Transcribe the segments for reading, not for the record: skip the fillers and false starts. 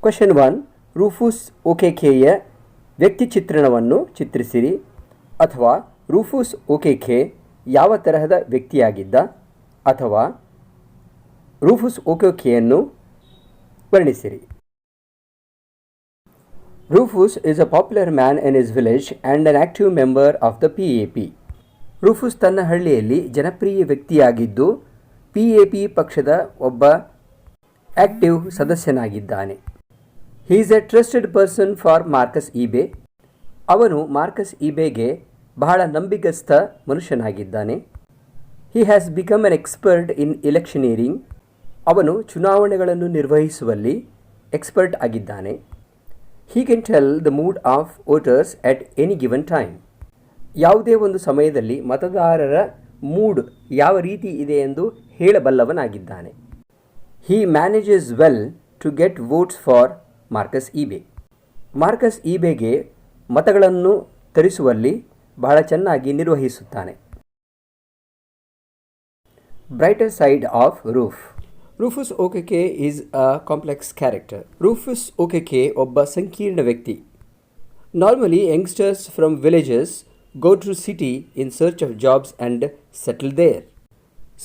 Question 1. ರೂಫುಸ್ ಓಕೆಕೆಯ ವ್ಯಕ್ತಿ ಚಿತ್ರಣವನ್ನು ಚಿತ್ರಿಸಿರಿ. ಅಥವಾ ರೂಫುಸ್ ಓಕೆಕೆ ಯಾವ ತರಹದ ವ್ಯಕ್ತಿಯಾಗಿದ್ದ? ಅಥವಾ ರೂಫುಸ್ ಓಕೆಕೆಯನ್ನು ವರ್ಣಿಸಿರಿ. Rufus is a popular man in his village and an active member of the PAP. ರೂಫುಸ್ ತನ್ನ ಹಳ್ಳಿಯಲ್ಲಿ ಜನಪ್ರಿಯ ವ್ಯಕ್ತಿಯಾಗಿದ್ದು PAP ಪಕ್ಷದ ಒಬ್ಬ ಆಕ್ಟಿವ್ ಸದಸ್ಯನಾಗಿದ್ದಾನೆ. He is a trusted person for Marcus Ibe. ಅವನು ಮಾರ್ಕಸ್ ಈಬೆಗೆ ಬಹಳ ನಂಬಿಕಸ್ಥ ಮನುಷ್ಯನಾಗಿದ್ದಾನೆ. He has become an expert in electioneering. ಅವನು ಚುನಾವಣೆಗಳನ್ನು ನಿರ್ವಹಿಸುವಲ್ಲಿ ಎಕ್ಸ್ಪರ್ಟ್ ಆಗಿದ್ದಾನೆ. He can tell the mood of voters at any given time. ಯಾವುದೇ ಒಂದು ಸಮಯದಲ್ಲಿ ಮತದಾರರ ಮೂಡ್ ಯಾವ ರೀತಿ ಇದೆ ಎಂದು ಹೇಳಬಲ್ಲವನಾಗಿದ್ದಾನೆ. He manages well to get votes for Marcus Ibe. Marcus ಈಬೆಗೆ ಮತಗಳನ್ನು ತರಿಸುವಲ್ಲಿ ಬಹಳ ಚೆನ್ನಾಗಿ ನಿರ್ವಹಿಸುತ್ತಾನೆ. Brighter side of Ruf. Rufus Okeke is a complex character. Rufus Okeke ಒಬ್ಬ ಸಂಕೀರ್ಣ ವ್ಯಕ್ತಿ. Normally youngsters from villages go to city in search of jobs and settle there.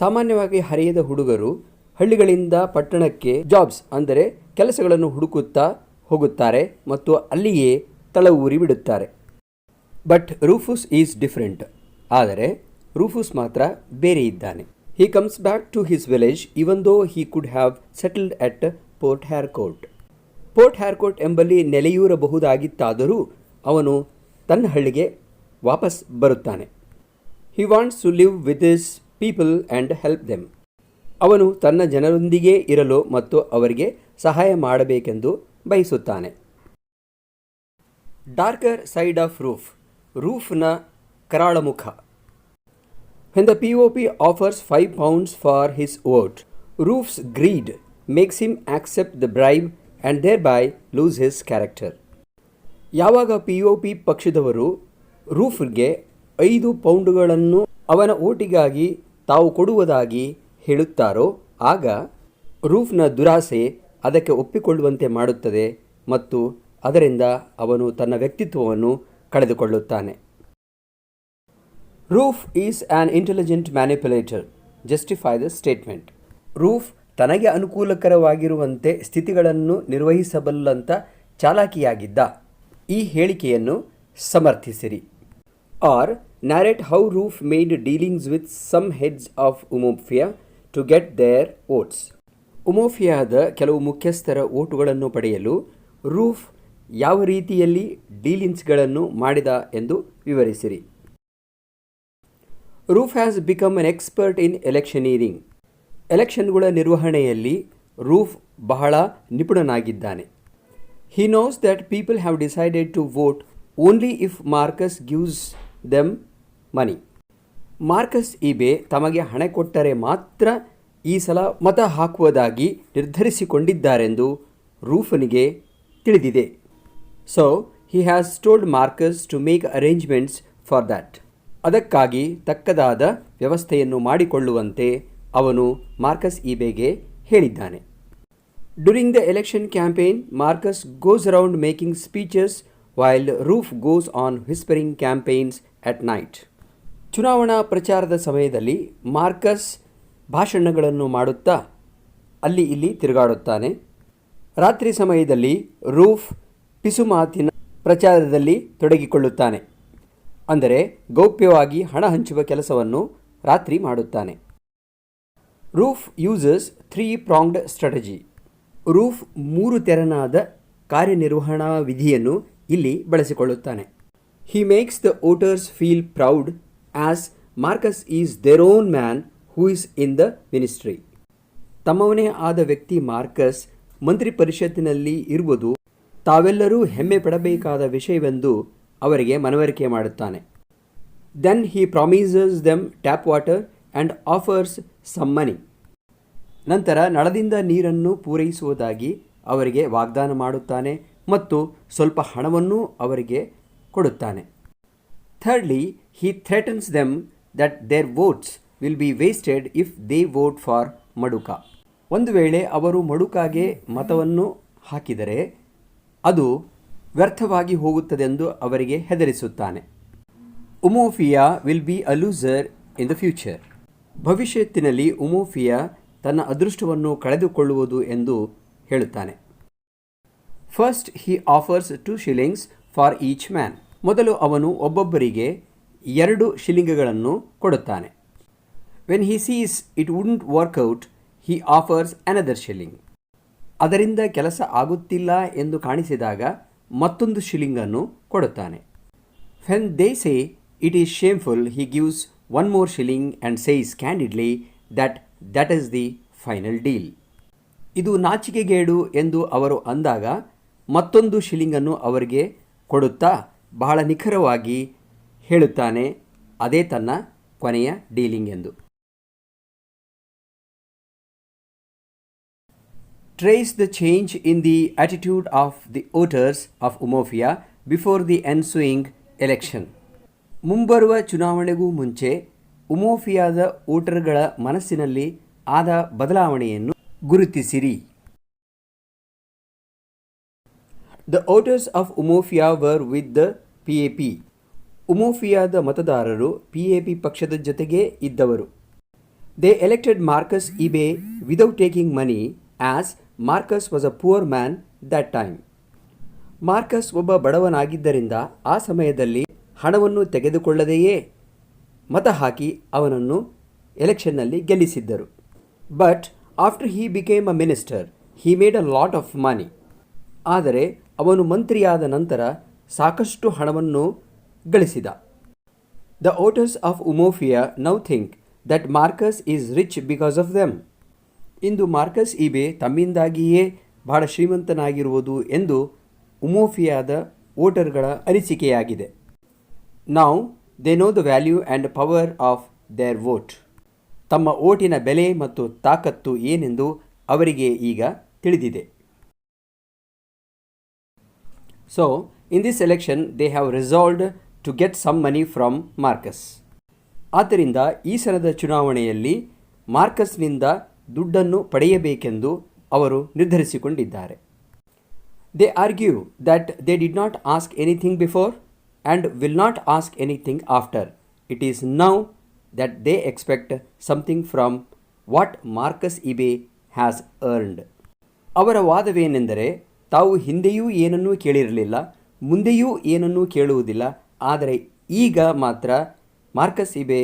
ಸಾಮಾನ್ಯವಾಗಿ ಹರೆಯದ ಹುಡುಗರು ಹಳ್ಳಿಗಳಿಂದ ಪಟ್ಟಣಕ್ಕೆ ಜಾಬ್ಸ್ ಅಂದರೆ ಕೆಲಸಗಳನ್ನು ಹುಡುಕುತ್ತಾ ಹೋಗುತ್ತಾರೆ ಮತ್ತು ಅಲ್ಲಿಯೇ ತಳವೂರಿ ಬಿಡುತ್ತಾರೆ. But Rufus is different. ಆದರೆ ರೂಫುಸ್ ಮಾತ್ರ ಬೇರೆ ಇದ್ದಾನೆ. He comes back to his village even though he could have settled at Port Harcourt. Port Harcourt ಎಂಬಲ್ಲಿ ನೆಲೆಯೂರಬಹುದಾಗಿತ್ತಾದರೂ ಅವನು ತನ್ನ ಹಳ್ಳಿಗೆ ವಾಪಸ್ ಬರುತ್ತಾನೆ. He wants to live with his people and help them. ಅವನು ತನ್ನ ಜನರೊಂದಿಗೆ ಇರಲು ಮತ್ತು ಅವರಿಗೆ ಸಹಾಯ ಮಾಡಬೇಕೆಂದು ಬಯಸುತ್ತಾನೆ. Darker side of Ruf. ರೂಫ್ನ ಕರಾಳ ಮುಖ. When the POP offers £5 for his vote, Ruf's greed makes him accept the bribe and thereby lose his character. ಯಾವಾಗ POP ಪಕ್ಷದವರು ರೂಫ್ಗೆ 5 ಪೌಂಡುಗಳನ್ನು ಅವನ ಓಟಿಗಾಗಿ ತಾವು ಕೊಡುವುದಾಗಿ ಹೇಳುತ್ತಾರೋ ಆಗ ರೂಫ್ನ ದುರಾಸೆ ಅದಕ್ಕೆ ಒಪ್ಪಿಕೊಳ್ಳುವಂತೆ ಮಾಡುತ್ತದೆ ಮತ್ತು ಅದರಿಂದ ಅವನು ತನ್ನ ವ್ಯಕ್ತಿತ್ವವನ್ನು ಕಳೆದುಕೊಳ್ಳುತ್ತಾನೆ. Ruf is an intelligent manipulator. Justify the statement. Ruf ತನಗೆ ಅನುಕೂಲಕರವಾಗಿರುವಂತೆ ಸ್ಥಿತಿಗಳನ್ನು ನಿರ್ವಹಿಸಬಲ್ಲಂಥ ಚಾಲಾಕಿಯಾಗಿದ್ದ. ಈ ಹೇಳಿಕೆಯನ್ನು ಸಮರ್ಥಿಸಿರಿ. Or narrate how Ruf made dealings with some heads of Umofia to get their votes. ಉಮೋಫಿಯಾದ ಕೆಲವು ಮುಖ್ಯಸ್ಥರ ಓಟುಗಳನ್ನು ಪಡೆಯಲು ರೂಫ್ ಯಾವ ರೀತಿಯಲ್ಲಿ ಡೀಲಿಂಗ್ಸ್ಗಳನ್ನು ಮಾಡಿದ ಎಂದು ವಿವರಿಸಿರಿ. Ruf has become an expert in electioneering. ಎಲೆಕ್ಷನ್ಗಳ ನಿರ್ವಹಣೆಯಲ್ಲಿ ರೂಫ್ ಬಹಳ ನಿಪುಣನಾಗಿದ್ದಾನೆ. He knows that people have decided to vote only if Marcus gives them money. Marcus Ibe ತಮಗೆ ಹಣ ಕೊಟ್ಟರೆ ಮಾತ್ರ ಈ ಸಲ ಮತ ಹಾಕುವುದಾಗಿ ನಿರ್ಧರಿಸಿಕೊಂಡಿದ್ದಾರೆಂದು ರೂಫನಿಗೆ ತಿಳಿದಿದೆ. So he has told Marcus to make arrangements for that. ಅದಕ್ಕಾಗಿ ತಕ್ಕದಾದ ವ್ಯವಸ್ಥೆಯನ್ನು ಮಾಡಿಕೊಳ್ಳುವಂತೆ ಅವನು ಮಾರ್ಕಸ್ ಈಬೆಗೆ ಹೇಳಿದ್ದಾನೆ. During the election campaign Marcus goes around making speeches while Roof goes on whispering campaigns at night. ಚುನಾವಣಾ ಪ್ರಚಾರದ ಸಮಯದಲ್ಲಿ ಮಾರ್ಕಸ್ ಭಾಷಣಗಳನ್ನು ಮಾಡುತ್ತಾ ಅಲ್ಲಿ ಇಲ್ಲಿ ತಿರುಗಾಡುತ್ತಾನೆ. ರಾತ್ರಿ ಸಮಯದಲ್ಲಿ ರೂಫ್ ಪಿಸುಮಾತಿನ ಪ್ರಚಾರದಲ್ಲಿ ತೊಡಗಿಕೊಳ್ಳುತ್ತಾನೆ. ಅಂದರೆ ಗೌಪ್ಯವಾಗಿ ಹಣ ಹಂಚುವ ಕೆಲಸವನ್ನು ರಾತ್ರಿ ಮಾಡುತ್ತಾನೆ. Roof uses 3-pronged strategy. Roof 3 ತೆರನಾದ ಕಾರ್ಯನಿರ್ವಹಣಾ ವಿಧಿಯನ್ನು ಇಲ್ಲಿ ಬಳಸಿಕೊಳ್ಳುತ್ತಾನೆ. He makes the voters feel proud as Marcus is their own man who is in the ministry. ತಮ್ಮವನೇ ಆದ ವ್ಯಕ್ತಿ ಮಾರ್ಕಸ್ ಮಂತ್ರಿ ಪರಿಷತ್ತಿನಲ್ಲಿ ಇರುವುದು ತಾವೆಲ್ಲರೂ ಹೆಮ್ಮೆ ಪಡಬೇಕಾದ ವಿಷಯವೆಂದು ಅವರಿಗೆ ಮನವರಿಕೆ ಮಾಡುತ್ತಾನೆ. Then he promises them tap water and offers some money. ನಂತರ ನಳದಿಂದ ನೀರನ್ನು ಪೂರೈಸುವುದಾಗಿ ಅವರಿಗೆ ವಾಗ್ದಾನ ಮಾಡುತ್ತಾನೆ ಮತ್ತು ಸ್ವಲ್ಪ ಹಣವನ್ನು ಅವರಿಗೆ ಕೊಡುತ್ತಾನೆ. Thirdly he threatens them that their votes will be wasted if they vote for Maduka. ಒಂದು ವೇಳೆ ಅವರು ಮಡುಕಾಗೆ ಮತವನ್ನು ಹಾಕಿದರೆ ಅದು ವ್ಯರ್ಥವಾಗಿ ಹೋಗುತ್ತದೆಂದು ಅವರಿಗೆ ಹೆದರಿಸುತ್ತಾನೆ. Umuofia will be a loser in the future. ಭವಿಷ್ಯತ್ತಿನಲ್ಲಿ ಉಮೋಫಿಯಾ ತನ್ನ ಅದೃಷ್ಟವನ್ನು ಕಳೆದುಕೊಳ್ಳುವುದು ಎಂದು ಹೇಳುತ್ತಾನೆ. First he offers 2 shillings for each man. ಮೊದಲು ಅವನು ಒಬ್ಬೊಬ್ಬರಿಗೆ 2 ಶಿಲಿಂಗಗಳನ್ನು ಕೊಡುತ್ತಾನೆ. When he sees it wouldn't work out he offers another shilling. ಅದರಿಂದ ಕೆಲಸ ಆಗುತ್ತಿಲ್ಲ ಎಂದು ಕಾಣಿಸಿದಾಗ ಮತ್ತೊಂದು ಶಿಲಿಂಗನ್ನು ಕೊಡುತ್ತಾನೆ. When they say it is shameful he gives 1 more shilling and says candidly that is the final deal. ಇದು ನಾಚಿಕೆಗೇಡು ಎಂದು ಅವರು ಅಂದಾಗ ಮತ್ತೊಂದು ಶಿಲಿಂಗನ್ನು ಅವರಿಗೆ ಕೊಡುತ್ತಾ ಬಹಳ ನಿಖರವಾಗಿ ಹೇಳುತ್ತಾನೆ, ಅದೇ ತನ್ನ ಕೊನೆಯ ಡೀಲಿಂಗ್ ಎಂದು. Trace the change in the attitude of the voters of Umuofia before the ensuing election. ಮುಂಬರುವ ಚುನಾವಣೆಗೂ ಮುಂಚೆ ಉಮೋಫಿಯಾದ ವೋಟರ್ಗಳ ಮನಸ್ಸಿನಲ್ಲಿ ಆದ ಬದಲಾವಣೆಯನ್ನು ಗುರುತಿಸಿರಿ. The voters of Umuofia were with the PAP. ಉಮೋಫಿಯಾದ ಮತದಾರರು PAP ಪಕ್ಷದ ಜೊತೆಗೇ ಇದ್ದವರು. They elected Marcus Ibe without taking money as Marcus was a poor man that time. Marcus ಒಬ್ಬ ಬಡವನಾಗಿದ್ದರಿಂದ ಆ ಸಮಯದಲ್ಲಿ ಹಣವನ್ನು ತೆಗೆದುಕೊಳ್ಳದೆಯೇ ಮತ ಹಾಕಿ ಅವನನ್ನು ಎಲೆಕ್ಷನ್ನಲ್ಲಿ ಗೆಲ್ಲಿಸಿದ್ದರು. But after he became a minister he made a lot of money. ಆದರೆ ಅವನು ಮಂತ್ರಿಯಾದ ನಂತರ ಸಾಕಷ್ಟು ಹಣವನ್ನು ಗಳಿಸಿದ. The voters of Umuofia now think that Marcus is rich because of them. ಇಂದು ಮಾರ್ಕಸ್ ಇಬೆ ತಮ್ಮಿಂದಾಗಿಯೇ ಬಹಳ ಶ್ರೀಮಂತನಾಗಿರುವುದು ಎಂದು ಉಮೋಫಿಯಾದ ವೋಟರ್ಗಳ ಅನಿಸಿಕೆಯಾಗಿದೆ. Now they know the value and power of their vote. ತಮ್ಮ ಓಟಿನ ಬೆಲೆ ಮತ್ತು ತಾಕತ್ತು ಏನೆಂದು ಅವರಿಗೆ ಈಗ ತಿಳಿದಿದೆ. So in this election they have resolved to get some money from Marcus. ಆದ್ದರಿಂದ ಈ ಸಲದ ಚುನಾವಣೆಯಲ್ಲಿ ಮಾರ್ಕಸ್ನಿಂದ ದುಡ್ಡನ್ನು ಪಡೆಯಬೇಕೆಂದು ಅವರು ನಿರ್ಧರಿಸಿಕೊಂಡಿದ್ದಾರೆ. They argue that they did not ask anything before and will not ask anything after. It is now that they expect something from what Marcus Ibe has earned. ಅವರ ವಾದವೇನೆಂದರೆ ತಾವು ಹಿಂದೆಯೂ ಏನನ್ನೂ ಕೇಳಿರಲಿಲ್ಲ, ಮುಂದೆಯೂ ಏನನ್ನೂ ಕೇಳುವುದಿಲ್ಲ, ಆದರೆ ಈಗ ಮಾತ್ರ ಮಾರ್ಕಸ್ ಇಬೆ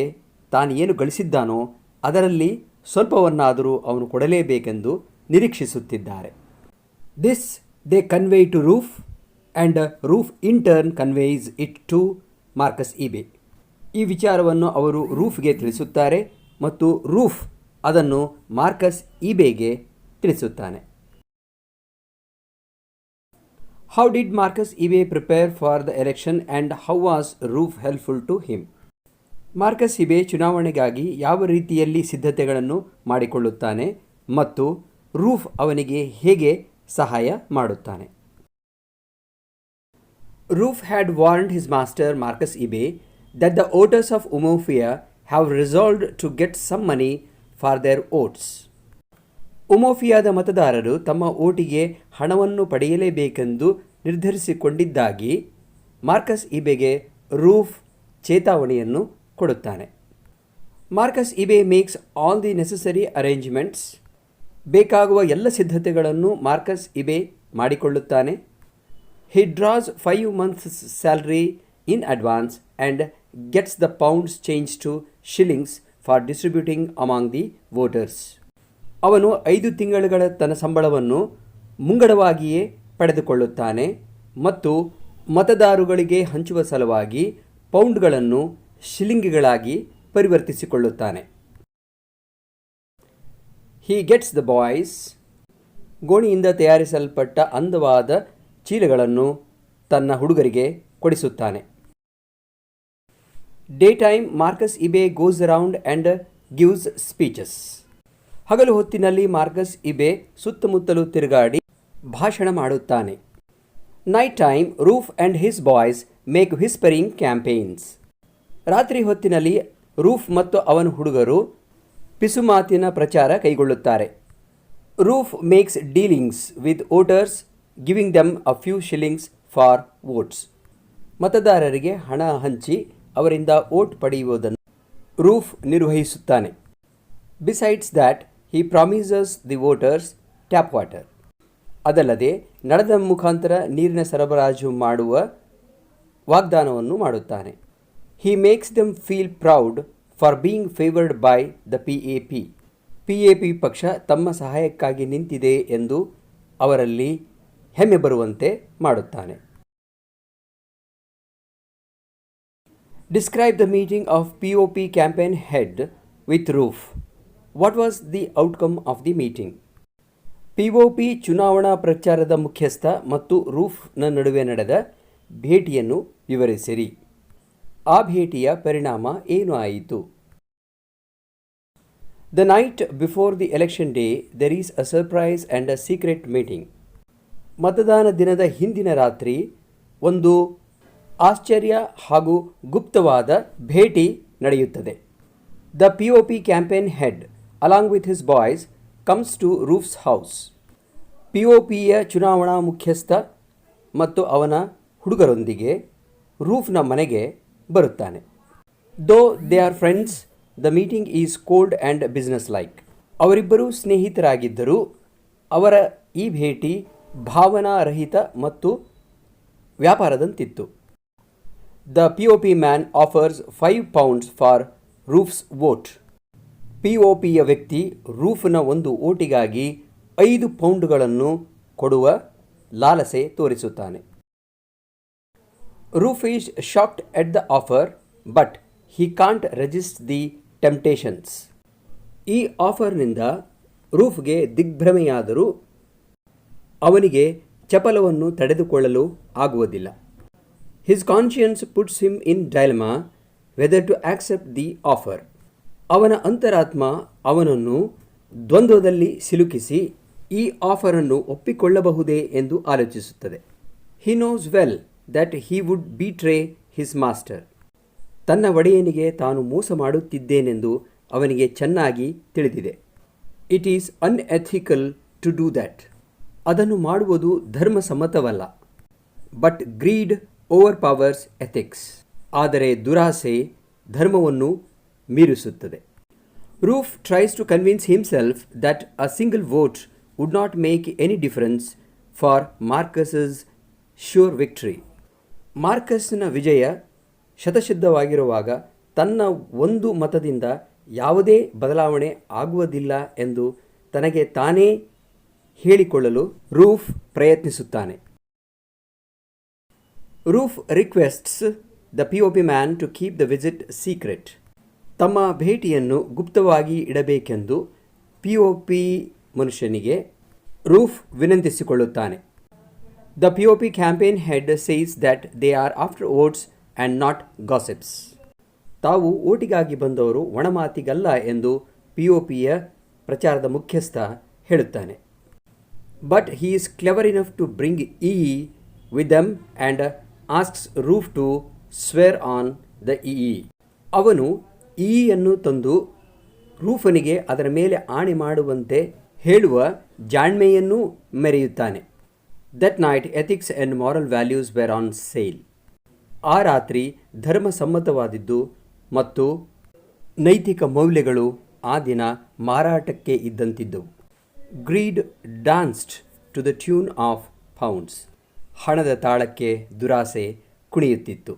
ತಾನು ಏನು ಗಳಿಸಿದ್ದಾನೋ ಅದರಲ್ಲಿ ಸ್ವಲ್ಪವನ್ನಾದರೂ ಅವನು ಕೊಡಲೇಬೇಕೆಂದು ನಿರೀಕ್ಷಿಸುತ್ತಿದ್ದಾರೆ. This they convey to Ruf and Ruf in turn conveys it to Marcus Ibe. ಈ ವಿಚಾರವನ್ನು ಅವರು ರೂಫ್ಗೆ ತಿಳಿಸುತ್ತಾರೆ ಮತ್ತು ರೂಫ್ ಅದನ್ನು ಮಾರ್ಕಸ್ ಇಬೆಗೆ ತಿಳಿಸುತ್ತಾನೆ. How did Marcus Ibe prepare for the election and how was Ruf helpful to him? Marcus Ibe ಚುನಾವಣೆಗಾಗಿ ಯಾವ ರೀತಿಯಲ್ಲಿ ಸಿದ್ಧತೆಗಳನ್ನು ಮಾಡಿಕೊಳ್ಳುತ್ತಾನೆ ಮತ್ತು ರೂಫ್ ಅವನಿಗೆ ಹೇಗೆ ಸಹಾಯ ಮಾಡುತ್ತಾನೆ? Ruf had warned his master Marcus Ibe that the voters of Umuofia have resolved to get some money for their votes. ಉಮೋಫಿಯಾದ ಮತದಾರರು ತಮ್ಮ ಓಟಿಗೆ ಹಣವನ್ನು ಪಡೆಯಲೇಬೇಕೆಂದು ನಿರ್ಧರಿಸಿಕೊಂಡಿದ್ದಾಗಿ ಮಾರ್ಕಸ್ ಇಬೆಗೆ ರೂಫ್ ಚೇತಾವಣೆಯನ್ನು ಕೊಡುತ್ತಾನೆ. Marcus Ibe makes all the necessary arrangements. ಬೇಕಾಗುವ ಎಲ್ಲ ಸಿದ್ಧತೆಗಳನ್ನು ಮಾರ್ಕಸ್ ಇಬೆ ಮಾಡಿಕೊಳ್ಳುತ್ತಾನೆ. He draws 5 months salary in advance and gets the pounds change to shillings for distributing among the voters. ಅವನು 5 ತಿಂಗಳುಗಳ ತನ್ನ ಸಂಬಳವನ್ನು ಮುಂಗಡವಾಗಿಯೇ ಪಡೆದುಕೊಳ್ಳುತ್ತಾನೆ ಮತ್ತು ಮತದಾರರುಗಳಿಗೆ ಹಂಚುವ ಸಲುವಾಗಿ ಪೌಂಡ್ಗಳನ್ನು ಶಿಲ್ಲಿಂಗ್ಗಳಾಗಿ ಪರಿವರ್ತಿಸಿಕೊಳ್ಳುತ್ತಾನೆ. He gets the boys. ಗೋಣಿಯಿಂದ ತಯಾರಿಸಲ್ಪಟ್ಟ ಅಂದವಾದ ಚೀಲಗಳನ್ನು ತನ್ನ ಹುಡುಗರಿಗೆ ಕೊಡಿಸುತ್ತಾನೆ. Day time Marcus Ibe goes around and gives speeches. ಹಗಲು ಹೊತ್ತಿನಲ್ಲಿ ಮಾರ್ಕಸ್ ಇಬೆ ಸುತ್ತಮುತ್ತಲೂ ತಿರುಗಾಡಿ ಭಾಷಣ ಮಾಡುತ್ತಾನೆ. Night time Ruf and his boys make whispering campaigns. ರಾತ್ರಿ ಹೊತ್ತಿನಲ್ಲಿ ರೂಫ್ ಮತ್ತು ಅವನ ಹುಡುಗರು ಪಿಸುಮಾತಿನ ಪ್ರಚಾರ ಕೈಗೊಳ್ಳುತ್ತಾರೆ. Ruf makes dealings with voters giving them a few shillings for votes. ಮತದಾರರಿಗೆ ಹಣ ಹಂಚಿ ಅವರಿಂದ ವೋಟ್ ಪಡೆಯುವುದನ್ನು ರೂಫ್ ನಿರ್ವಹಿಸುತ್ತಾನೆ. Besides that he promises the voters tap water. ಅದಲ್ಲದೆ ನಳದ ಮುಖಾಂತರ ನೀರಿನ ಸರಬರಾಜು ಮಾಡುವ ವಾಗ್ದಾನವನ್ನು ಮಾಡುತ್ತಾನೆ. He makes them feel proud for being favoured by the PAP. PAP ಪಕ್ಷ ತಮ್ಮ ಸಹಾಯಕ್ಕಾಗಿ ನಿಂತಿದೆ ಎಂದು ಅವರಲ್ಲಿ ಹೆಮ್ಮೆ ಬರುವಂತೆ ಮಾಡುತ್ತಾನೆ. Describe the meeting of POP campaign head with roof. What was the outcome of the meeting? POP ಚುನಾವಣಾ ಪ್ರಚಾರದ ಮುಖ್ಯಸ್ಥ ಮತ್ತು ರೂಫ್ನ ನಡುವೆ ನಡೆದ ಭೇಟಿಯನ್ನು ವಿವರಿಸಿರಿ. ಆ ಭೇಟಿಯ ಪರಿಣಾಮ ಏನು ಆಯಿತು? The night before the election day, there is a surprise and a secret meeting. ಮತದಾನ ದಿನದ ಹಿಂದಿನ ರಾತ್ರಿ ಒಂದು ಆಶ್ಚರ್ಯ ಹಾಗೂ ಗುಪ್ತವಾದ ಭೇಟಿ ನಡೆಯುತ್ತದೆ. The POP campaign head, along with his boys, comes to Roof's house. POPಯ ಚುನಾವಣಾ ಮುಖ್ಯಸ್ಥ ಮತ್ತು ಅವನ ಹುಡುಗರೊಂದಿಗೆ ರೂಫ್ನ ಮನೆಗೆ ಬರುತ್ತಾನೆ. Though they are friends, the meeting is cold and business like. ಅವರಿಬ್ಬರೂ ಸ್ನೇಹಿತರಾಗಿದ್ದರೂ ಅವರ ಈ ಭೇಟಿ ಭಾವನಾರಹಿತ ಮತ್ತು ವ್ಯಾಪಾರದಂತಿತ್ತು. The POP man offers £5 for Ruf's vote. POPಯ ವ್ಯಕ್ತಿ ರೂಫ್ನ ಒಂದು ಓಟಿಗಾಗಿ £5 ಕೊಡುವ ಲಾಲಸೆ ತೋರಿಸುತ್ತಾನೆ. Ruf is shocked at the offer, but he can't resist the temptations. ಈ ಆಫರ್ನಿಂದ ರೂಫ್ಗೆ ದಿಗ್ಭ್ರಮೆಯಾದರೂ ಅವನಿಗೆ ಚಪಲವನ್ನು ತಡೆದುಕೊಳ್ಳಲು ಆಗುವುದಿಲ್ಲ. His conscience puts him in dilemma whether to accept the offer. ಅವನ ಅಂತರಾತ್ಮ ಅವನನ್ನು ದ್ವಂದ್ವದಲ್ಲಿ ಸಿಲುಕಿಸಿ ಈ ಆಫರನ್ನು ಒಪ್ಪಿಕೊಳ್ಳಬಹುದೇ ಎಂದು ಆಲೋಚಿಸುತ್ತದೆ. He knows well that he would betray his master. ತನ್ನ ಒಡೆಯನಿಗೆ ತಾನು ಮೋಸ ಮಾಡುತ್ತಿದ್ದೇನೆಂದು ಅವನಿಗೆ ಚೆನ್ನಾಗಿ ತಿಳಿದಿದೆ. It is unethical to do that. ಅದನ್ನು ಮಾಡುವುದು ಧರ್ಮಸಮ್ಮತವಲ್ಲ. But greed overpowers ethics. ಆದರೆ ದುರಾಸೆ ಧರ್ಮವನ್ನು ಮೀರಿಸುತ್ತದೆ. Ruf tries to convince himself that a single vote would not make any difference for Marcus's sure victory. ಮಾರ್ಕಸ್ನ ವಿಜಯ ಶತಸಿದ್ಧವಾಗಿರುವಾಗ ತನ್ನ ಒಂದು ಮತದಿಂದ ಯಾವುದೇ ಬದಲಾವಣೆ ಆಗುವುದಿಲ್ಲ ಎಂದು ತನಗೆ ತಾನೇ ಹೇಳಿಕೊಳ್ಳಲು ರೂಫ್ ಪ್ರಯತ್ನಿಸುತ್ತಾನೆ. Rauf requests the POP man to keep the visit secret. ತಮ್ಮ ಭೇಟಿಯನ್ನು ಗುಪ್ತವಾಗಿ ಇಡಬೇಕೆಂದು POP ಮನುಷ್ಯನಿಗೆ ರೂಫ್ ವಿನಂತಿಸಿಕೊಳ್ಳುತ್ತಾನೆ. The POP campaign head says that they are after votes and not gossips. ತಾವು ಓಟಿಗಾಗಿ ಬಂದವರು ಒಣಮಾತಿಗಲ್ಲ ಎಂದು POPಯ ಪ್ರಚಾರದ ಮುಖ್ಯಸ್ಥ ಹೇಳುತ್ತಾನೆ. But he is clever enough to bring EE with them and asks Rauf to swear on the EE. ಅವನು EEಯನ್ನು ತಂದು ರೂಫನಿಗೆ ಅದರ ಮೇಲೆ ಆಣೆ ಮಾಡುವಂತೆ ಹೇಳುವ ಜಾಣ್ಮೆಯನ್ನೂ ಮೆರೆಯುತ್ತಾನೆ. That night ethics and moral values were on sale. ಆ ರಾತ್ರಿ ಧರ್ಮಸಮ್ಮತವಾದಿದ್ದು ಮತ್ತು ನೈತಿಕ ಮೌಲ್ಯಗಳು ಆ ದಿನ ಮಾರಾಟಕ್ಕೆ ಇದ್ದಂತಿದ್ದವು. Greed danced to the tune of pounds. ಹಣದ ತಾಳಕ್ಕೆ ದುರಾಸೆ ಕುಣಿಯುತ್ತಿತ್ತು.